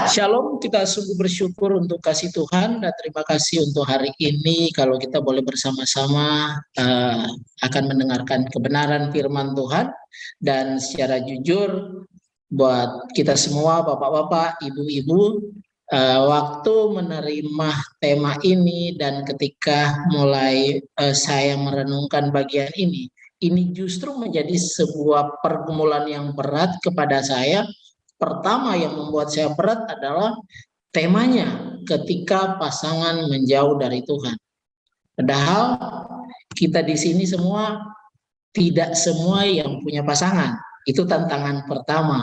Shalom, kita sungguh bersyukur untuk kasih Tuhan dan terima kasih untuk hari ini kalau kita boleh bersama-sama akan mendengarkan kebenaran firman Tuhan. Dan secara jujur buat kita semua bapak-bapak, ibu-ibu, waktu menerima tema ini dan ketika mulai saya merenungkan bagian ini justru menjadi sebuah pergumulan yang berat kepada saya. Pertama yang membuat saya berat adalah temanya ketika pasangan menjauh dari Tuhan. Padahal kita di sini semua tidak semua yang punya pasangan. Itu tantangan pertama.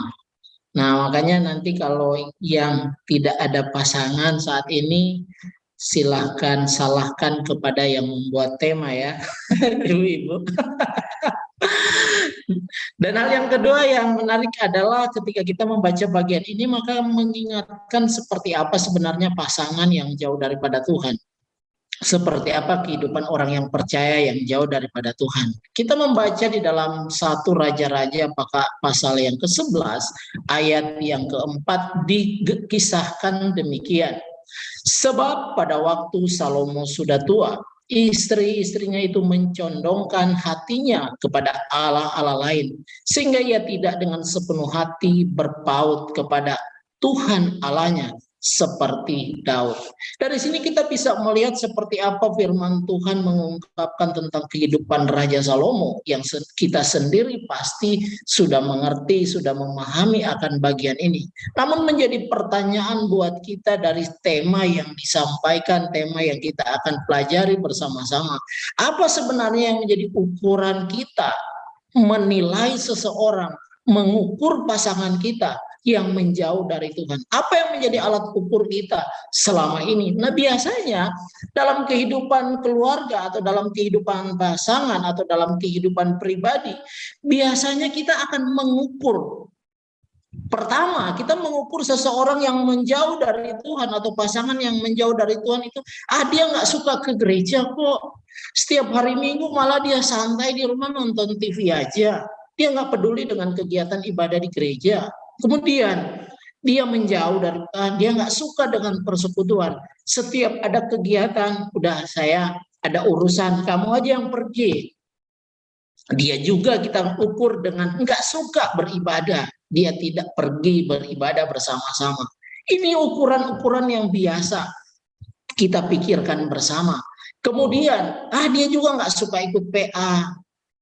Nah, makanya nanti kalau yang tidak ada pasangan saat ini silahkan salahkan kepada yang membuat tema ya, ibu-ibu. Dan hal yang kedua yang menarik adalah ketika kita membaca bagian ini maka mengingatkan seperti apa sebenarnya pasangan yang jauh daripada Tuhan. Seperti apa kehidupan orang yang percaya yang jauh daripada Tuhan. Kita membaca di dalam 1 Raja-Raja pasal yang ke-11 ayat yang ke-4 dikisahkan demikian. Sebab pada waktu Salomo sudah tua, istri-istrinya itu mencondongkan hatinya kepada Allah-Allah lain, sehingga ia tidak dengan sepenuh hati berpaut kepada Tuhan Allahnya seperti Daud. Dari sini kita bisa melihat seperti apa firman Tuhan mengungkapkan tentang kehidupan Raja Salomo yang kita sendiri pasti sudah mengerti, sudah memahami akan bagian ini. Namun menjadi pertanyaan buat kita dari tema yang disampaikan, tema yang kita akan pelajari bersama-sama. Apa sebenarnya yang menjadi ukuran kita menilai seseorang, mengukur pasangan kita yang menjauh dari Tuhan? Apa yang menjadi alat ukur kita selama ini? Nah, biasanya dalam kehidupan keluarga atau dalam kehidupan pasangan atau dalam kehidupan pribadi, biasanya kita akan mengukur. Pertama, kita mengukur seseorang yang menjauh dari Tuhan atau pasangan yang menjauh dari Tuhan itu, dia nggak suka ke gereja kok. Setiap hari Minggu malah dia santai di rumah nonton TV aja. Dia nggak peduli dengan kegiatan ibadah di gereja. Kemudian dia menjauh dari Tuhan, dia nggak suka dengan persekutuan. Setiap ada kegiatan, udah saya ada urusan, kamu aja yang pergi. Dia juga kita ukur dengan nggak suka beribadah, dia tidak pergi beribadah bersama-sama. Ini ukuran-ukuran yang biasa kita pikirkan bersama. Kemudian, dia juga nggak suka ikut PA,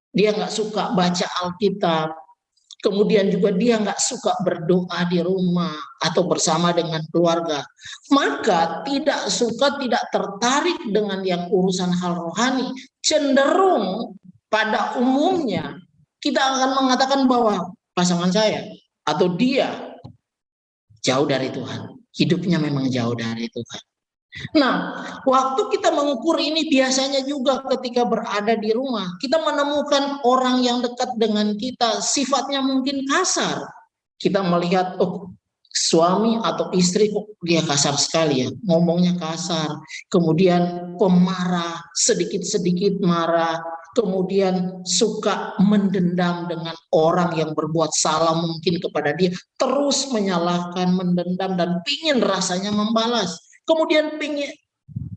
dia nggak suka baca Alkitab, kemudian juga dia nggak suka berdoa di rumah atau bersama dengan keluarga. Maka tidak suka, tidak tertarik dengan yang urusan hal rohani. Cenderung pada umumnya kita akan mengatakan bahwa pasangan saya atau dia jauh dari Tuhan. Hidupnya memang jauh dari Tuhan. Nah, waktu kita mengukur ini biasanya juga ketika berada di rumah, kita menemukan orang yang dekat dengan kita, sifatnya mungkin kasar. Kita melihat, suami atau istri kok dia kasar sekali ya, ngomongnya kasar, kemudian pemarah, sedikit-sedikit marah, kemudian suka mendendam dengan orang yang berbuat salah mungkin kepada dia, terus menyalahkan, mendendam, dan pingin rasanya membalas. Kemudian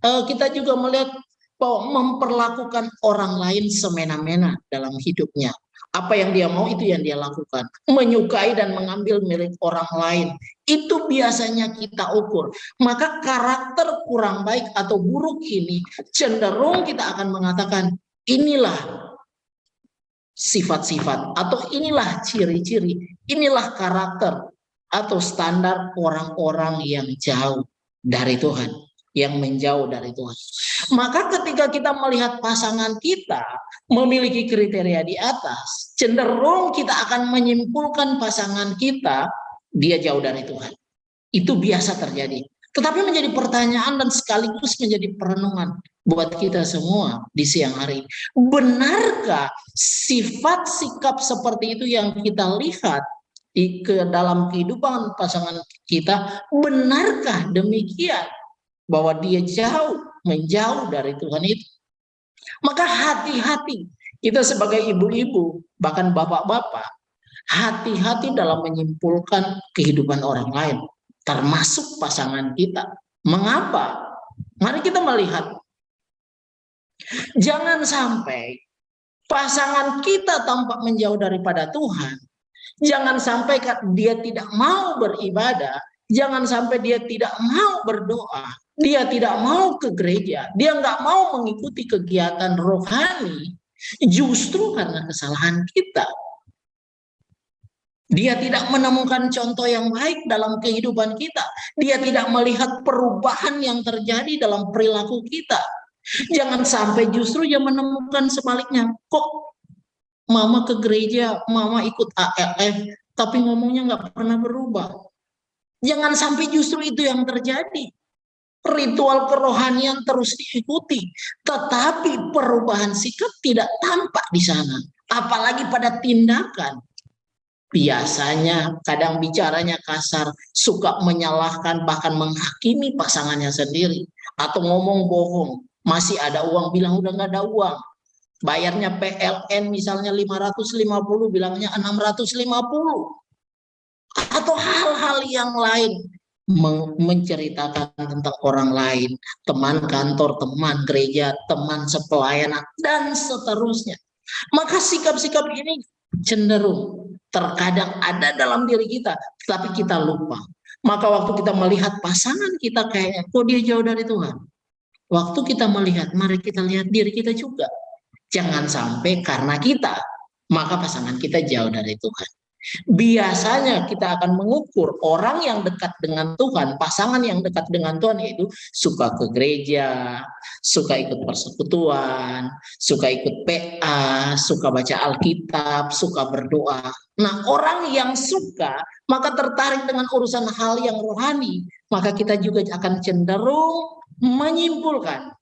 kita juga melihat bahwa memperlakukan orang lain semena-mena dalam hidupnya. Apa yang dia mau itu yang dia lakukan. Menyukai dan mengambil milik orang lain. Itu biasanya kita ukur. Maka karakter kurang baik atau buruk ini cenderung kita akan mengatakan inilah sifat-sifat atau inilah ciri-ciri, inilah karakter atau standar orang-orang yang jauh dari Tuhan, yang menjauh dari Tuhan. Maka ketika kita melihat pasangan kita memiliki kriteria di atas, cenderung kita akan menyimpulkan pasangan kita dia jauh dari Tuhan. Itu biasa terjadi. Tetapi menjadi pertanyaan dan sekaligus menjadi perenungan buat kita semua di siang hari. Benarkah sifat sikap seperti itu yang kita lihat di dalam kehidupan pasangan kita, benarkah demikian bahwa dia menjauh dari Tuhan itu? Maka hati-hati kita sebagai ibu-ibu, bahkan bapak-bapak, hati-hati dalam menyimpulkan kehidupan orang lain. termasuk pasangan kita. Mengapa? Mari kita melihat. Jangan sampai pasangan kita tampak menjauh daripada Tuhan. Jangan sampai dia tidak mau beribadah. Jangan sampai dia tidak mau berdoa. Dia tidak mau ke gereja. Dia nggak mau mengikuti kegiatan rohani. Justru karena kesalahan kita. Dia tidak menemukan contoh yang baik dalam kehidupan kita. Dia tidak melihat perubahan yang terjadi dalam perilaku kita. Jangan sampai justru dia menemukan sebaliknya. Kok mama ke gereja, mama ikut ALF, tapi ngomongnya nggak pernah berubah. Jangan sampai justru itu yang terjadi. Ritual kerohanian terus diikuti, tetapi perubahan sikap tidak tampak di sana. Apalagi pada tindakan. Biasanya kadang bicaranya kasar, suka menyalahkan, bahkan menghakimi pasangannya sendiri. Atau ngomong bohong. Masih ada uang, bilang udah nggak ada uang. Bayarnya PLN misalnya 550, bilangnya 650. Atau hal-hal yang lain. Menceritakan tentang orang lain. Teman kantor, teman gereja, teman sepelayanan, dan seterusnya. Maka sikap-sikap ini cenderung terkadang ada dalam diri kita, tapi kita lupa. Maka waktu kita melihat pasangan kita kayaknya, kok dia jauh dari Tuhan. Waktu kita melihat, mari kita lihat diri kita juga. Jangan sampai karena kita, maka pasangan kita jauh dari Tuhan. Biasanya kita akan mengukur orang yang dekat dengan Tuhan, pasangan yang dekat dengan Tuhan yaitu suka ke gereja, suka ikut persekutuan, suka ikut PA, suka baca Alkitab, suka berdoa. Nah, orang yang suka maka tertarik dengan urusan hal yang rohani, maka kita juga akan cenderung menyimpulkan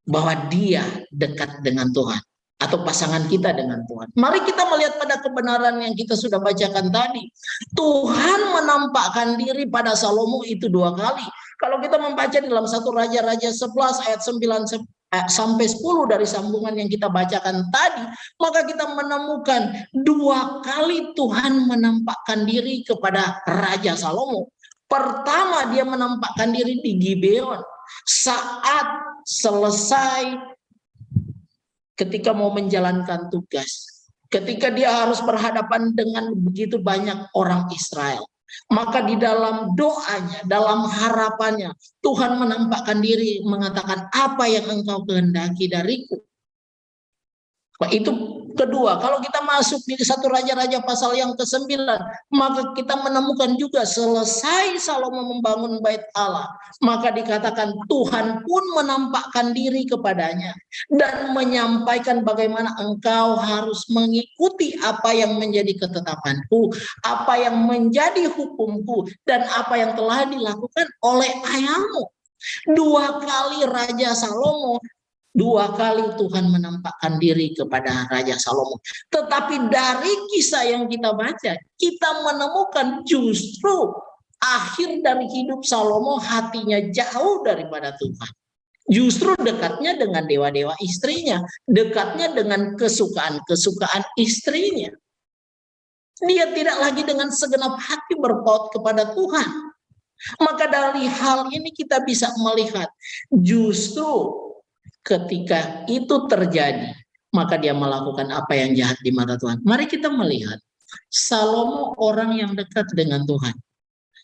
bahwa dia dekat dengan Tuhan atau pasangan kita dengan Tuhan. Mari kita melihat pada kebenaran yang kita sudah bacakan tadi. Tuhan menampakkan diri pada Salomo itu 2 kali. Kalau kita membaca di dalam 1 Raja-Raja 11 ayat 9 sampai 10 dari sambungan yang kita bacakan tadi, maka kita menemukan 2 kali Tuhan menampakkan diri kepada Raja Salomo. Pertama, dia menampakkan diri di Gibeon saat selesai ketika mau menjalankan tugas. Ketika dia harus berhadapan dengan begitu banyak orang Israel. Maka di dalam doanya, dalam harapannya, Tuhan menampakkan diri, mengatakan, apa yang engkau kehendaki dariku? Itu kedua. Kalau kita masuk di 1 Raja-Raja pasal yang ke-9, maka kita menemukan juga selesai Salomo membangun bait Allah, maka dikatakan Tuhan pun menampakkan diri kepadanya dan menyampaikan bagaimana engkau harus mengikuti apa yang menjadi ketetapanku, apa yang menjadi hukumku, dan apa yang telah dilakukan oleh ayahmu. 2 kali Raja Salomo, 2 kali Tuhan menampakkan diri kepada Raja Salomo. Tetapi dari kisah yang kita baca, kita menemukan justru akhir dari hidup Salomo hatinya jauh daripada Tuhan. Justru dekatnya dengan dewa-dewa istrinya, dekatnya dengan kesukaan-kesukaan istrinya. Dia tidak lagi dengan segenap hati berpaut kepada Tuhan. Maka dari hal ini kita bisa melihat justru ketika itu terjadi, maka dia melakukan apa yang jahat di mata Tuhan. Mari kita melihat, Salomo orang yang dekat dengan Tuhan.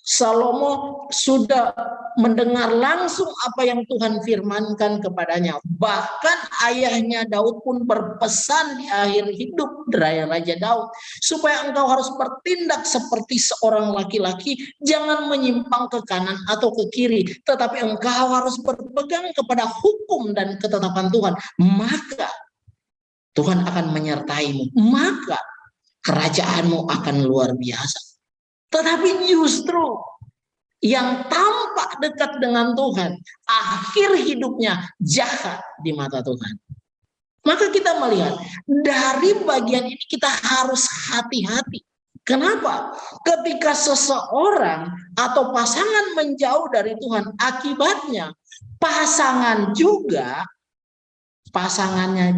Salomo sudah mendengar langsung apa yang Tuhan firmankan kepadanya. Bahkan ayahnya Daud pun berpesan di akhir hidup Raja Daud, supaya engkau harus bertindak seperti seorang laki-laki, jangan menyimpang ke kanan atau ke kiri, tetapi engkau harus berpegang kepada hukum dan ketetapan Tuhan. Maka Tuhan akan menyertaimu, maka kerajaanmu akan luar biasa. Tetapi justru yang tampak dekat dengan Tuhan, akhir hidupnya jahat di mata Tuhan. Maka kita melihat, dari bagian ini kita harus hati-hati. Kenapa? Ketika seseorang atau pasangan menjauh dari Tuhan, akibatnya pasangannya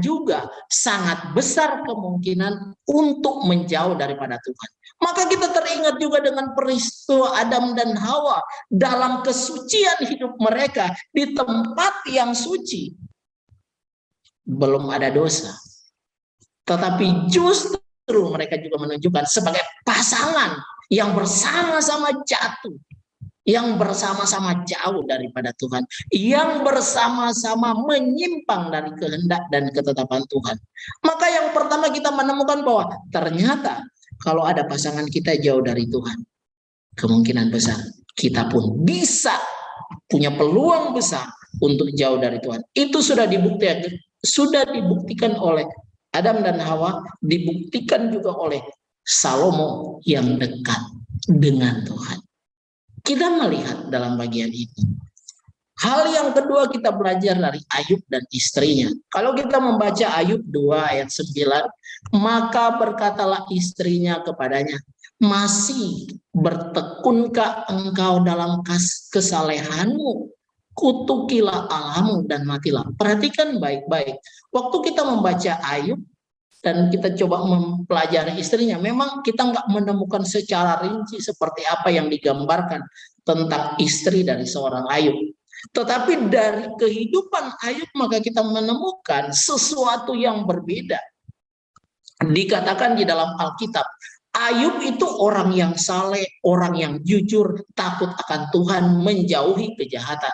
juga sangat besar kemungkinan untuk menjauh daripada Tuhan. Maka kita teringat juga dengan peristiwa Adam dan Hawa dalam kesucian hidup mereka di tempat yang suci. Belum ada dosa. Tetapi justru mereka juga menunjukkan sebagai pasangan yang bersama-sama jatuh, yang bersama-sama jauh daripada Tuhan, yang bersama-sama menyimpang dari kehendak dan ketetapan Tuhan. Maka yang pertama kita menemukan bahwa ternyata kalau ada pasangan kita jauh dari Tuhan, kemungkinan besar kita pun bisa punya peluang besar untuk jauh dari Tuhan. Itu sudah dibuktikan oleh Adam dan Hawa, dibuktikan juga oleh Salomo yang dekat dengan Tuhan. Kita melihat dalam bagian ini. Hal yang kedua kita belajar dari Ayub dan istrinya. Kalau kita membaca Ayub 2 ayat 9, maka berkatalah istrinya kepadanya, masih bertekunkah engkau dalam kesalehanmu? Kutukilah Allahmu dan matilah. Perhatikan baik-baik. Waktu kita membaca Ayub dan kita coba mempelajari istrinya, memang kita nggak menemukan secara rinci seperti apa yang digambarkan tentang istri dari seorang Ayub. Tetapi dari kehidupan Ayub maka kita menemukan sesuatu yang berbeda. Dikatakan di dalam Alkitab, Ayub itu orang yang saleh, orang yang jujur, takut akan Tuhan, menjauhi kejahatan.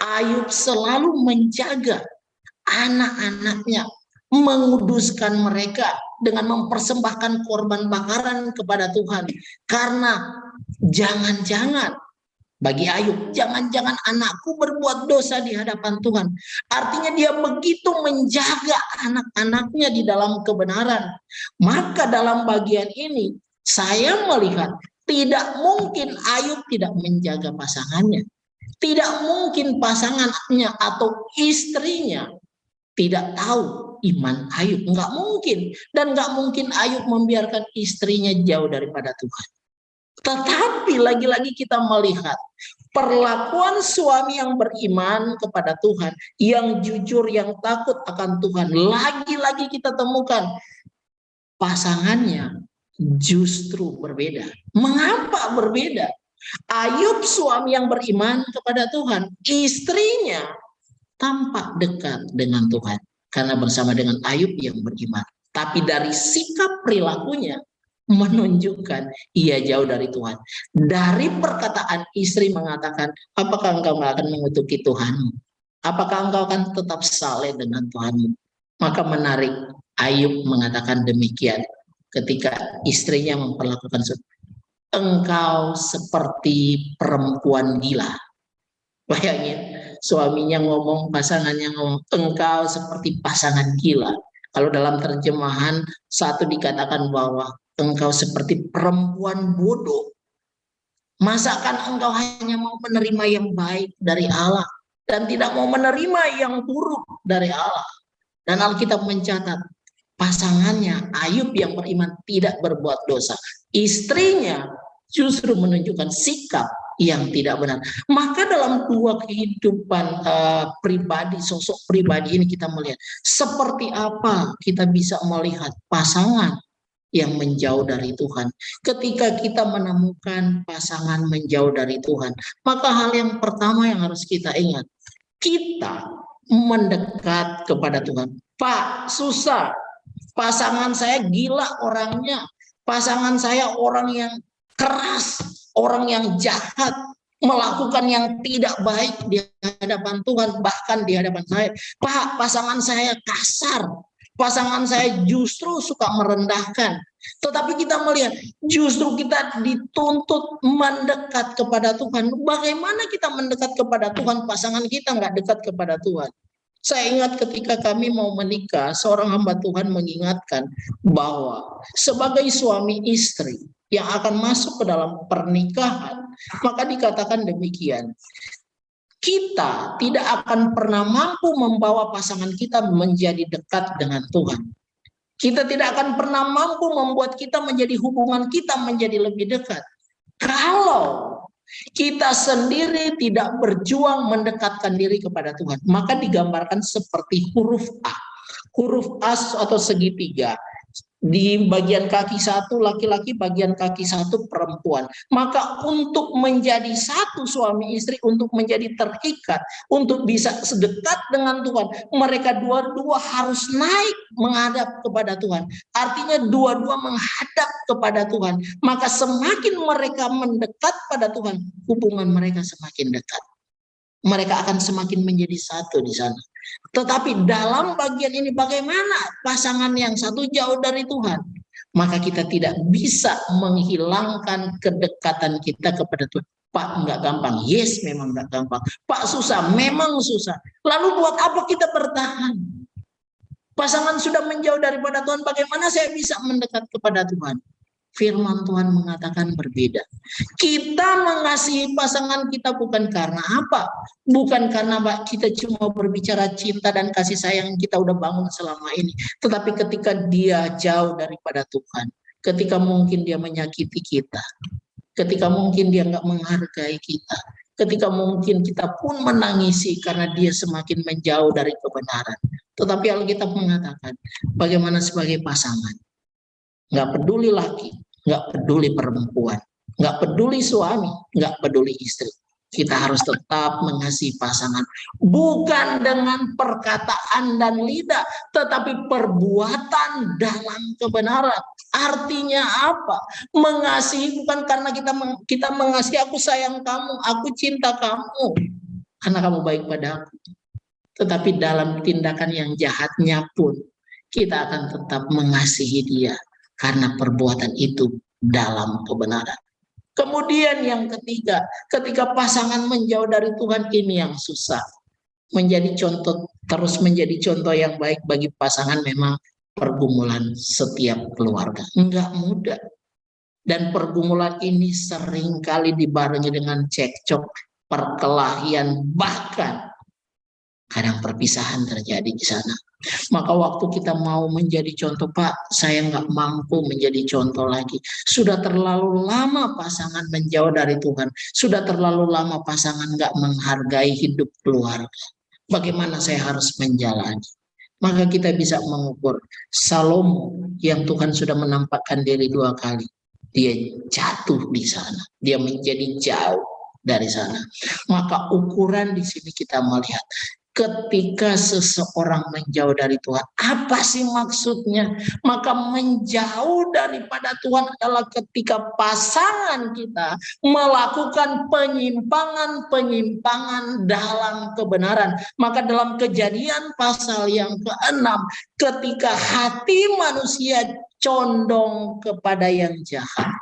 Ayub selalu menjaga anak-anaknya, menguduskan mereka dengan mempersembahkan korban bakaran kepada Tuhan. Karena jangan-jangan bagi Ayub, jangan-jangan anakku berbuat dosa di hadapan Tuhan. Artinya dia begitu menjaga anak-anaknya di dalam kebenaran. Maka dalam bagian ini saya melihat tidak mungkin Ayub tidak menjaga pasangannya. Tidak mungkin pasangannya atau istrinya tidak tahu iman Ayub. Enggak mungkin. Dan enggak mungkin Ayub membiarkan istrinya jauh daripada Tuhan. Tetapi lagi-lagi kita melihat perlakuan suami yang beriman kepada Tuhan, yang jujur, yang takut akan Tuhan. Lagi-lagi kita temukan pasangannya justru berbeda. Mengapa berbeda? Ayub suami yang beriman kepada Tuhan, istrinya tampak dekat dengan Tuhan karena bersama dengan Ayub yang beriman. Tapi dari sikap perilakunya menunjukkan ia jauh dari Tuhan. Dari perkataan istri mengatakan, apakah engkau akan mengutuki Tuhanmu? Apakah engkau akan tetap saleh dengan Tuhanmu? Maka menarik, Ayub mengatakan demikian ketika istrinya memperlakukan engkau seperti perempuan gila. Bayangin, suaminya ngomong, pasangannya ngomong, engkau seperti pasangan gila. Kalau dalam terjemahan satu dikatakan bahwa engkau seperti perempuan bodoh. Masakan engkau hanya mau menerima yang baik dari Allah dan tidak mau menerima yang buruk dari Allah. Dan Alkitab mencatat pasangannya Ayub yang beriman tidak berbuat dosa. Istrinya justru menunjukkan sikap yang tidak benar. Maka dalam dua kehidupan pribadi, sosok pribadi ini kita melihat seperti apa kita bisa melihat pasangan yang menjauh dari Tuhan. Ketika kita menemukan pasangan menjauh dari Tuhan, maka hal yang pertama yang harus kita ingat, kita mendekat kepada Tuhan. Pak, susah. Pasangan saya gila orangnya. Pasangan saya orang yang keras, orang yang jahat, melakukan yang tidak baik di hadapan Tuhan, bahkan di hadapan saya. Pak, pasangan saya kasar. Pasangan saya justru suka merendahkan. Tetapi kita melihat justru kita dituntut mendekat kepada Tuhan. Bagaimana kita mendekat kepada Tuhan? Pasangan kita nggak dekat kepada Tuhan. Saya ingat ketika kami mau menikah, seorang hamba Tuhan mengingatkan bahwa sebagai suami istri yang akan masuk ke dalam pernikahan, maka dikatakan demikian. Kita tidak akan pernah mampu membawa pasangan kita menjadi dekat dengan Tuhan. Kita tidak akan pernah mampu membuat kita menjadi hubungan kita menjadi lebih dekat. Kalau kita sendiri tidak berjuang mendekatkan diri kepada Tuhan, maka digambarkan seperti huruf A. Huruf A atau segitiga. Di bagian kaki satu laki-laki, bagian kaki satu perempuan. Maka untuk menjadi satu suami istri, untuk menjadi terikat, untuk bisa sedekat dengan Tuhan, mereka dua-dua harus naik menghadap kepada Tuhan. Artinya dua-dua menghadap kepada Tuhan. Maka semakin mereka mendekat pada Tuhan, hubungan mereka semakin dekat. Mereka akan semakin menjadi satu di sana. Tetapi dalam bagian ini bagaimana pasangan yang satu jauh dari Tuhan? Maka kita tidak bisa menghilangkan kedekatan kita kepada Tuhan. Pak, enggak gampang. Yes, memang enggak gampang. Pak, susah. Memang susah. Lalu buat apa kita bertahan? Pasangan sudah menjauh daripada Tuhan. Bagaimana saya bisa mendekat kepada Tuhan? Firman Tuhan mengatakan berbeda. Kita mengasihi pasangan kita bukan karena apa? Bukan karena kita cuma berbicara cinta dan kasih sayang yang kita udah bangun selama ini. Tetapi ketika dia jauh daripada Tuhan, ketika mungkin dia menyakiti kita, ketika mungkin dia nggak menghargai kita, ketika mungkin kita pun menangisi karena dia semakin menjauh dari kebenaran. Tetapi Alkitab mengatakan, bagaimana sebagai pasangan? Nggak peduli laki, nggak peduli perempuan, nggak peduli suami, nggak peduli istri. Kita harus tetap mengasihi pasangan. Bukan dengan perkataan dan lidah, tetapi perbuatan dalam kebenaran. Artinya apa? Mengasihi bukan karena kita mengasihi, aku sayang kamu, aku cinta kamu, karena kamu baik pada aku. Tetapi dalam tindakan yang jahatnya pun, kita akan tetap mengasihi dia. Karena perbuatan itu dalam kebenaran. Kemudian yang ketiga, ketika pasangan menjauh dari Tuhan, ini yang susah. Menjadi contoh, terus menjadi contoh yang baik bagi pasangan memang pergumulan setiap keluarga. Enggak mudah. Dan pergumulan ini seringkali dibarengi dengan cekcok, perkelahian, bahkan kadang perpisahan terjadi di sana. Maka waktu kita mau menjadi contoh, Pak, saya nggak mampu menjadi contoh lagi. Sudah terlalu lama pasangan menjauh dari Tuhan. Sudah terlalu lama pasangan nggak menghargai hidup keluarga. Bagaimana saya harus menjalani? Maka kita bisa mengukur. Salomo yang Tuhan sudah menampakkan diri 2 kali. Dia jatuh di sana. Dia menjadi jauh dari sana. Maka ukuran di sini kita melihat. Ketika seseorang menjauh dari Tuhan, apa sih maksudnya? Maka menjauh daripada Tuhan adalah ketika pasangan kita melakukan penyimpangan-penyimpangan dalam kebenaran. Maka dalam Kejadian pasal yang ke-6, ketika hati manusia condong kepada yang jahat,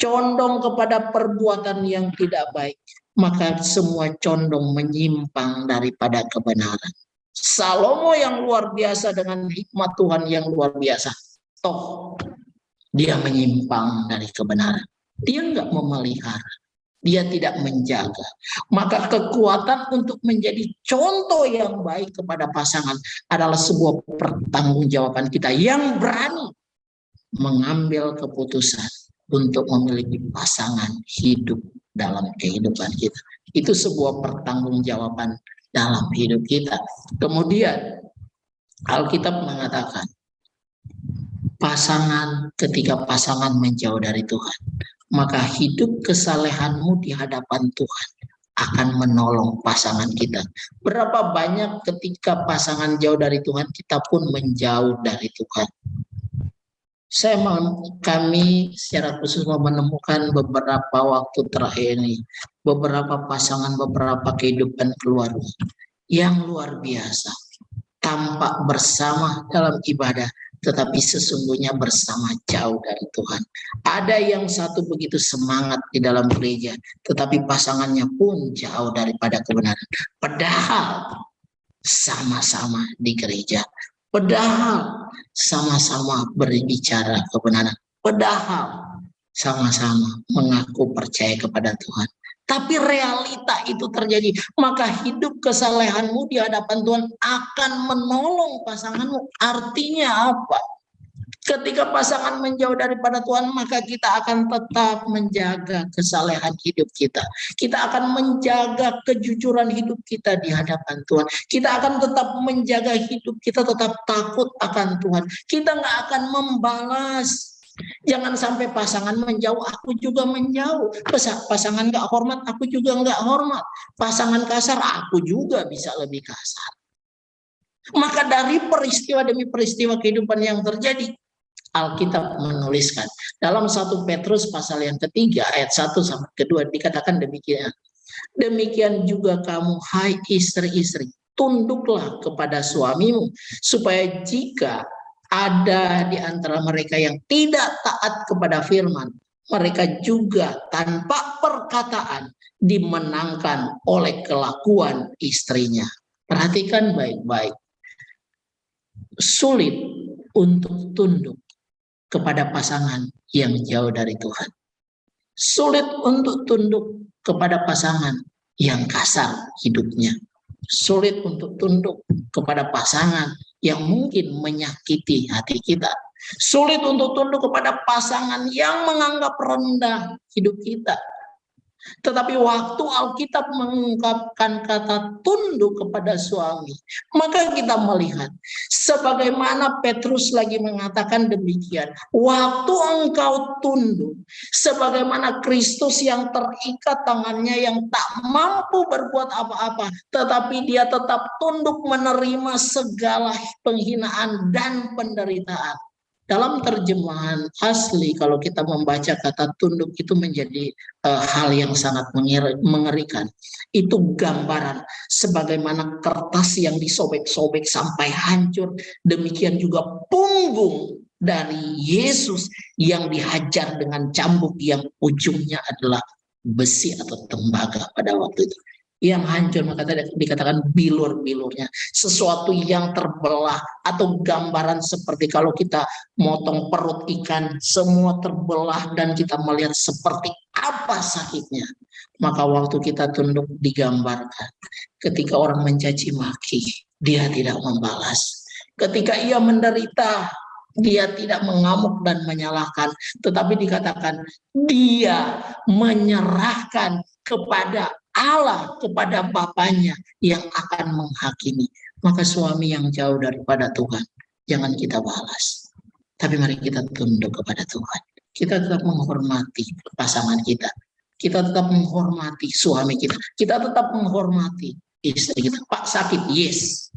condong kepada perbuatan yang tidak baik, maka semua condong menyimpang daripada kebenaran. Salomo yang luar biasa dengan hikmat Tuhan yang luar biasa, toh dia menyimpang dari kebenaran. Dia enggak memelihara, dia tidak menjaga. Maka kekuatan untuk menjadi contoh yang baik kepada pasangan adalah sebuah pertanggungjawaban kita yang berani mengambil keputusan untuk memiliki pasangan hidup dalam kehidupan kita. Itu sebuah pertanggungjawaban dalam hidup kita. Kemudian Alkitab mengatakan, ketika pasangan menjauh dari Tuhan, maka hidup kesalehanmu di hadapan Tuhan akan menolong pasangan kita. Berapa banyak ketika pasangan jauh dari Tuhan, kita pun menjauh dari Tuhan. Kami secara khusus menemukan beberapa waktu terakhir ini, beberapa pasangan, beberapa kehidupan keluarga yang luar biasa, tampak bersama dalam ibadah, tetapi sesungguhnya bersama jauh dari Tuhan. Ada yang satu begitu semangat di dalam gereja, tetapi pasangannya pun jauh daripada kebenaran. Padahal sama-sama di gereja. Padahal sama-sama berbicara kebenaran. Padahal sama-sama mengaku percaya kepada Tuhan. Tapi realita itu terjadi. Maka hidup kesalehanmu di hadapan Tuhan akan menolong pasanganmu. Artinya apa? Ketika pasangan menjauh daripada Tuhan, maka kita akan tetap menjaga kesalehan hidup kita. Kita akan menjaga kejujuran hidup kita di hadapan Tuhan. Kita akan tetap menjaga hidup kita tetap takut akan Tuhan. Kita nggak akan membalas. Jangan sampai pasangan menjauh, aku juga menjauh. Pasangan nggak hormat, aku juga nggak hormat. Pasangan kasar, aku juga bisa lebih kasar. Maka dari peristiwa demi peristiwa kehidupan yang terjadi, Alkitab menuliskan dalam 1 Petrus pasal yang ketiga ayat 1 sampai kedua dikatakan demikian. Demikian juga kamu hai istri-istri, tunduklah kepada suamimu, supaya jika ada di antara mereka yang tidak taat kepada firman, mereka juga tanpa perkataan dimenangkan oleh kelakuan istrinya. Perhatikan baik-baik. Sulit untuk tunduk kepada pasangan yang jauh dari Tuhan. Sulit untuk tunduk kepada pasangan yang kasar hidupnya. Sulit untuk tunduk kepada pasangan yang mungkin menyakiti hati kita. Sulit untuk tunduk kepada pasangan yang menganggap rendah hidup kita. Tetapi waktu Alkitab mengungkapkan kata tunduk kepada suami, maka kita melihat sebagaimana Petrus lagi mengatakan demikian. Waktu engkau tunduk, sebagaimana Kristus yang terikat tangannya yang tak mampu berbuat apa-apa, tetapi dia tetap tunduk menerima segala penghinaan dan penderitaan. Dalam terjemahan asli, kalau kita membaca kata tunduk itu menjadi hal yang sangat mengerikan. Itu gambaran sebagaimana kertas yang disobek-sobek sampai hancur. Demikian juga punggung dari Yesus yang dihajar dengan cambuk yang ujungnya adalah besi atau tembaga pada waktu itu. Yang hancur, maka tadi dikatakan bilur-bilurnya, sesuatu yang terbelah, atau gambaran seperti kalau kita motong perut ikan, semua terbelah dan kita melihat seperti apa sakitnya. Maka waktu kita tunduk digambarkan, ketika orang mencaci maki, dia tidak membalas. Ketika ia menderita, dia tidak mengamuk dan menyalahkan, tetapi dikatakan dia menyerahkan kepada Allah, kepada Bapaknya yang akan menghakimi. Maka suami yang jauh daripada Tuhan, jangan kita balas, tapi mari kita tunduk kepada Tuhan. Kita tetap menghormati pasangan kita. Kita tetap menghormati suami kita. Kita tetap menghormati istri kita. Pak sakit, yes.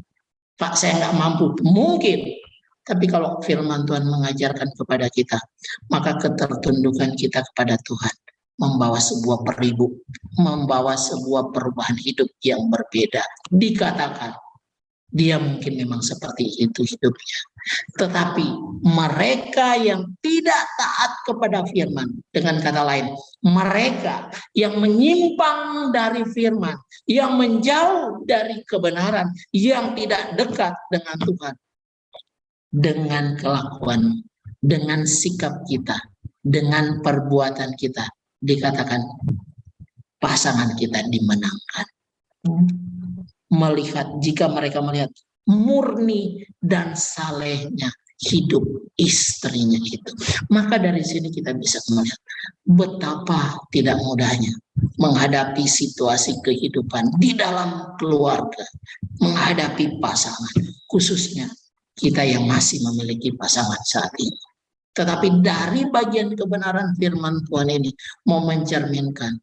Pak saya nggak mampu, mungkin. Tapi kalau firman Tuhan mengajarkan kepada kita, maka ketertundukan kita kepada Tuhan membawa sebuah membawa sebuah perubahan hidup yang berbeda. Dikatakan dia mungkin memang seperti itu hidupnya, tetapi mereka yang tidak taat kepada firman, dengan kata lain, mereka yang menyimpang dari firman, yang menjauh dari kebenaran, yang tidak dekat dengan Tuhan, dengan kelakuan, dengan sikap kita, dengan perbuatan kita, dikatakan pasangan kita dimenangkan. Jika mereka melihat murni dan salehnya hidup istrinya itu, maka dari sini kita bisa melihat betapa tidak mudahnya menghadapi situasi kehidupan di dalam keluarga, menghadapi pasangan, khususnya kita yang masih memiliki pasangan saat ini. Tetapi dari bagian kebenaran firman Tuhan ini mau mencerminkan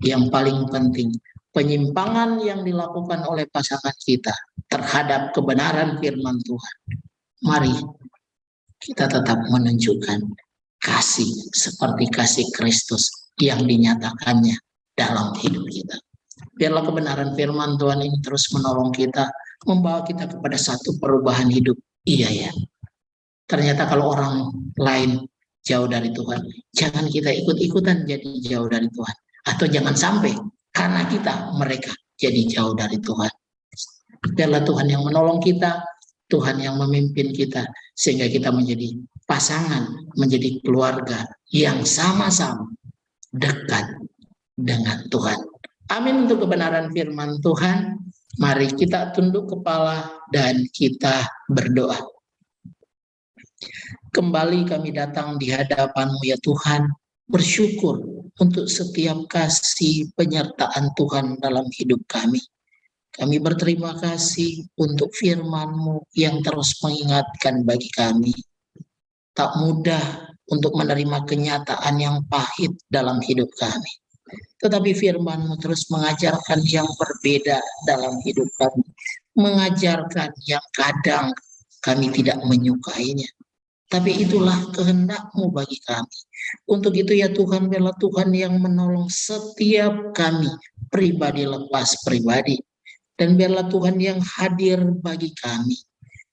yang paling penting, penyimpangan yang dilakukan oleh pasangan kita terhadap kebenaran firman Tuhan. Mari kita tetap menunjukkan kasih seperti kasih Kristus yang dinyatakannya dalam hidup kita. Biarlah kebenaran firman Tuhan ini terus menolong kita, membawa kita kepada satu perubahan hidup. Iya ya. Ternyata kalau orang lain jauh dari Tuhan, jangan kita ikut-ikutan jadi jauh dari Tuhan. Atau jangan sampai karena kita, mereka jadi jauh dari Tuhan. Biarlah Tuhan yang menolong kita, Tuhan yang memimpin kita, sehingga kita menjadi pasangan, menjadi keluarga yang sama-sama dekat dengan Tuhan. Amin untuk kebenaran firman Tuhan. Mari kita tunduk kepala dan kita berdoa. Kembali kami datang di hadapan-Mu ya Tuhan, bersyukur untuk setiap kasih penyertaan Tuhan dalam hidup kami. Kami berterima kasih untuk firman-Mu yang terus mengingatkan bagi kami. Tak mudah untuk menerima kenyataan yang pahit dalam hidup kami. Tetapi firman-Mu terus mengajarkan yang berbeda dalam hidup kami. Mengajarkan yang kadang kami tidak menyukainya. Tapi itulah kehendak-Mu bagi kami. Untuk itu ya Tuhan, biarlah Tuhan yang menolong setiap kami, pribadi lepas pribadi. Dan biarlah Tuhan yang hadir bagi kami.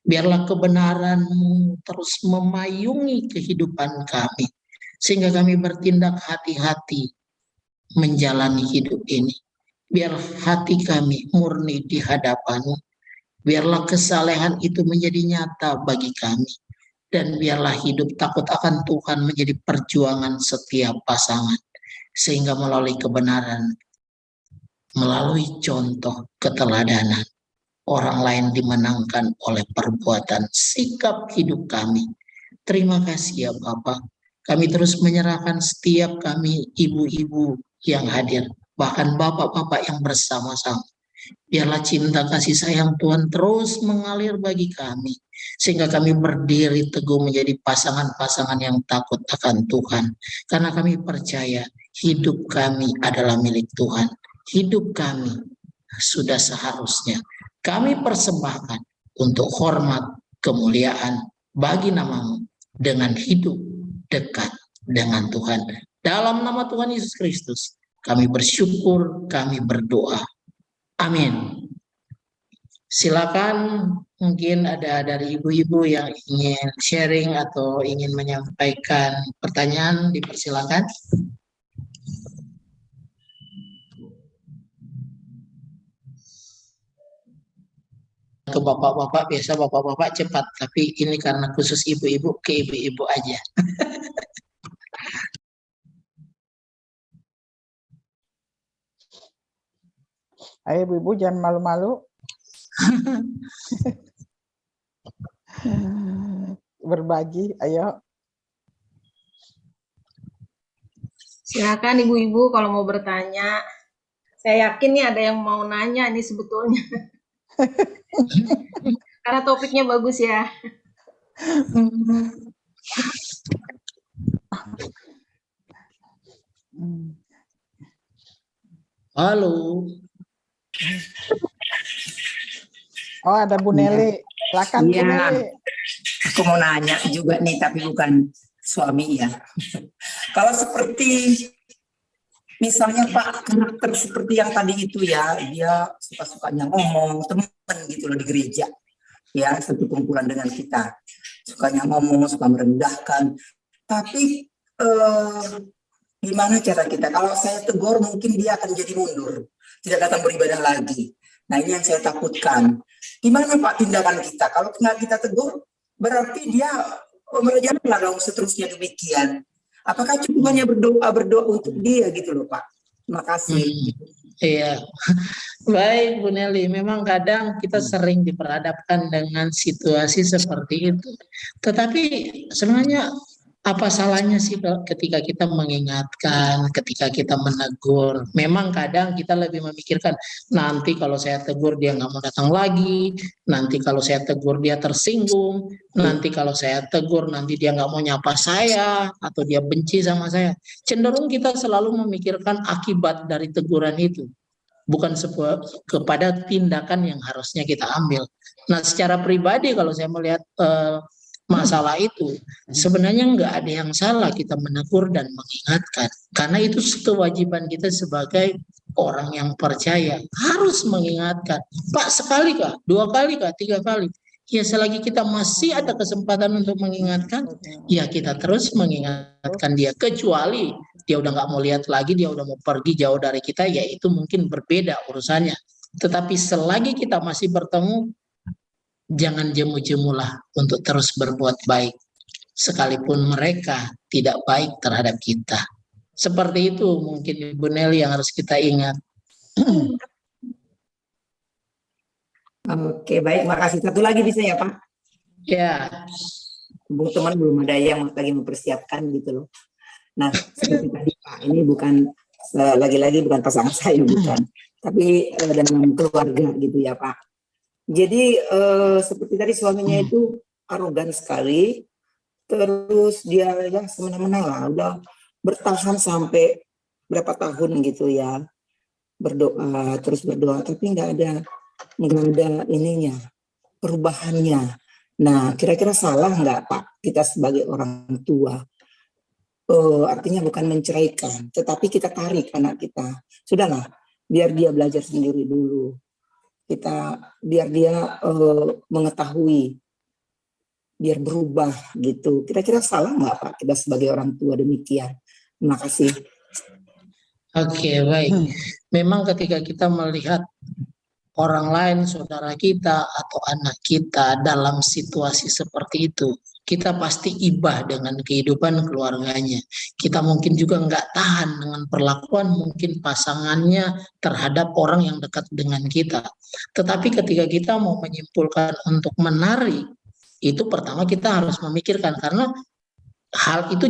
Biarlah kebenaran-Mu terus memayungi kehidupan kami. Sehingga kami bertindak hati-hati menjalani hidup ini. Biar hati kami murni di hadapan-Mu. Biarlah kesalehan itu menjadi nyata bagi kami. Dan biarlah hidup takut akan Tuhan menjadi perjuangan setiap pasangan. Sehingga melalui kebenaran, melalui contoh keteladanan, orang lain dimenangkan oleh perbuatan sikap hidup kami. Terima kasih ya Bapak. Kami terus menyerahkan setiap kami ibu-ibu yang hadir, bahkan bapak-bapak yang bersama-sama. Biarlah cinta kasih sayang Tuhan terus mengalir bagi kami, sehingga kami berdiri teguh menjadi pasangan-pasangan yang takut akan Tuhan. Karena kami percaya hidup kami adalah milik Tuhan. Hidup kami sudah seharusnya kami persembahkan untuk hormat kemuliaan bagi nama-Mu dengan hidup dekat dengan Tuhan. Dalam nama Tuhan Yesus Kristus, kami bersyukur, kami berdoa. Amin. Silakan, mungkin ada dari ibu-ibu yang ingin sharing atau ingin menyampaikan pertanyaan, dipersilakan. Ke bapak-bapak, biasa bapak-bapak cepat, tapi ini karena khusus ibu-ibu, ke ibu-ibu aja. Ayo ibu-ibu jangan malu-malu. Berbagi, ayo. Silakan ibu-ibu kalau mau bertanya. Saya yakin nih ada yang mau nanya nih sebetulnya. Karena topiknya bagus ya. Halo. Oh, ada Bu Nelly. Silakan Bu Nelly. Aku mau nanya juga nih, tapi bukan suami ya. Kalau seperti misalnya Pak, karakter seperti yang tadi itu ya, dia suka-sukanya ngomong, teman gitu loh di gereja. Ya, satu kumpulan dengan kita. Sukanya ngomong, suka merendahkan. Tapi gimana cara kita? Kalau saya tegur mungkin dia akan jadi mundur. Tidak datang beribadah lagi. Nah, ini yang saya takutkan. Gimana Pak tindakan kita? Kalau kita tegur, berarti dia merejalah dong seterusnya demikian. Apakah cukup hanya berdoa untuk dia gitu loh Pak? Terima kasih. Iya, baik Bu Nelly. Memang kadang kita sering diperhadapkan dengan situasi seperti itu. Tetapi sebenarnya apa salahnya sih ketika kita mengingatkan, ketika kita menegur? Memang kadang kita lebih memikirkan nanti kalau saya tegur dia nggak mau datang lagi, nanti kalau saya tegur dia tersinggung, nanti kalau saya tegur nanti dia nggak mau nyapa saya atau dia benci sama saya. Cenderung kita selalu memikirkan akibat dari teguran itu, bukan kepada tindakan yang harusnya kita ambil. Nah, secara pribadi kalau saya melihat masalah itu, sebenarnya nggak ada yang salah kita menegur dan mengingatkan, karena itu kewajiban kita sebagai orang yang percaya, harus mengingatkan. Pak, sekali kah, 2 kali kah, 3 kali? Ya, selagi kita masih ada kesempatan untuk mengingatkan, ya kita terus mengingatkan dia. Kecuali dia udah nggak mau lihat lagi, dia udah mau pergi jauh dari kita, ya itu mungkin berbeda urusannya. Tetapi selagi kita masih bertemu, jangan jemu-jemulah untuk terus berbuat baik, sekalipun mereka tidak baik terhadap kita. Seperti itu mungkin Ibu Nelly yang harus kita ingat. Oke, baik, makasih. Satu lagi bisa ya Pak? Ya. teman belum ada yang lagi mempersiapkan gitu loh. Nah, seperti tadi Pak, ini bukan lagi-lagi bukan pasangan saya, bukan, tapi dalam keluarga gitu ya Pak. Jadi seperti tadi suaminya itu arogan sekali, terus dia ya semena-mena lah, udah bertahan sampai berapa tahun gitu ya, berdoa terus berdoa, tapi nggak ada ininya, perubahannya. Nah, kira-kira salah nggak Pak kita sebagai orang tua? Artinya bukan menceraikan, tetapi kita tarik anak kita. Sudahlah, biar dia belajar sendiri dulu. Biar dia mengetahui, biar berubah gitu. Kira-kira salah nggak Pak kita sebagai orang tua demikian? Terima kasih. Oke, baik. Memang ketika kita melihat orang lain, saudara kita atau anak kita dalam situasi seperti itu, kita pasti ibah dengan kehidupan keluarganya. Kita mungkin juga nggak tahan dengan perlakuan mungkin pasangannya terhadap orang yang dekat dengan kita. Tetapi ketika kita mau menyimpulkan untuk menarik, itu pertama kita harus memikirkan, karena hal itu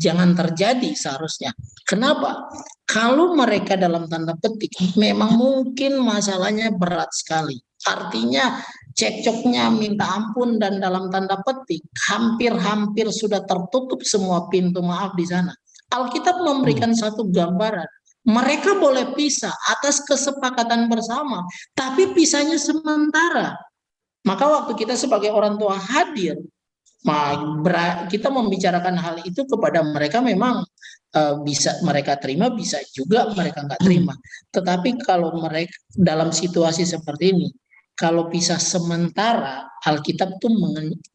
jangan terjadi seharusnya. Kenapa? Kalau mereka dalam tanda petik memang mungkin masalahnya berat sekali. Artinya cekcoknya minta ampun dan dalam tanda petik hampir-hampir sudah tertutup semua pintu maaf di sana. Alkitab memberikan satu gambaran. Mereka boleh pisah atas kesepakatan bersama, tapi pisahnya sementara. Maka waktu kita sebagai orang tua hadir, kita membicarakan hal itu kepada mereka, memang bisa mereka terima, bisa juga mereka nggak terima. Tetapi kalau mereka dalam situasi seperti ini, kalau pisah sementara, Alkitab pun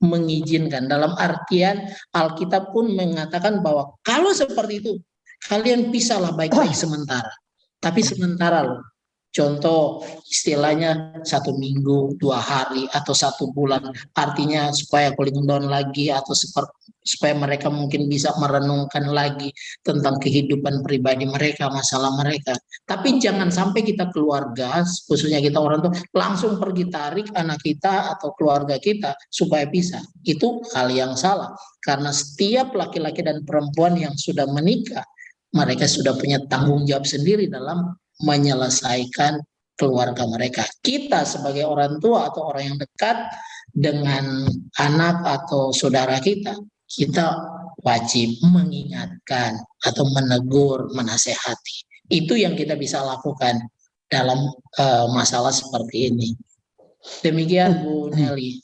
mengizinkan. Dalam artian Alkitab pun mengatakan bahwa kalau seperti itu, kalian pisahlah baik-baik sementara. Tapi sementara loh. Contoh istilahnya 1 minggu, 2 hari, atau 1 bulan. Artinya supaya cooling down lagi, atau supaya mereka mungkin bisa merenungkan lagi tentang kehidupan pribadi mereka, masalah mereka. Tapi jangan sampai kita keluarga, khususnya kita orang tua, langsung pergi tarik anak kita atau keluarga kita supaya pisah. Itu hal yang salah. Karena setiap laki-laki dan perempuan yang sudah menikah, mereka sudah punya tanggung jawab sendiri dalam menyelesaikan keluarga mereka. Kita sebagai orang tua atau orang yang dekat dengan anak atau saudara kita wajib mengingatkan atau menegur, menasehati. Itu yang kita bisa lakukan dalam masalah seperti ini. Demikian Bu Nelly.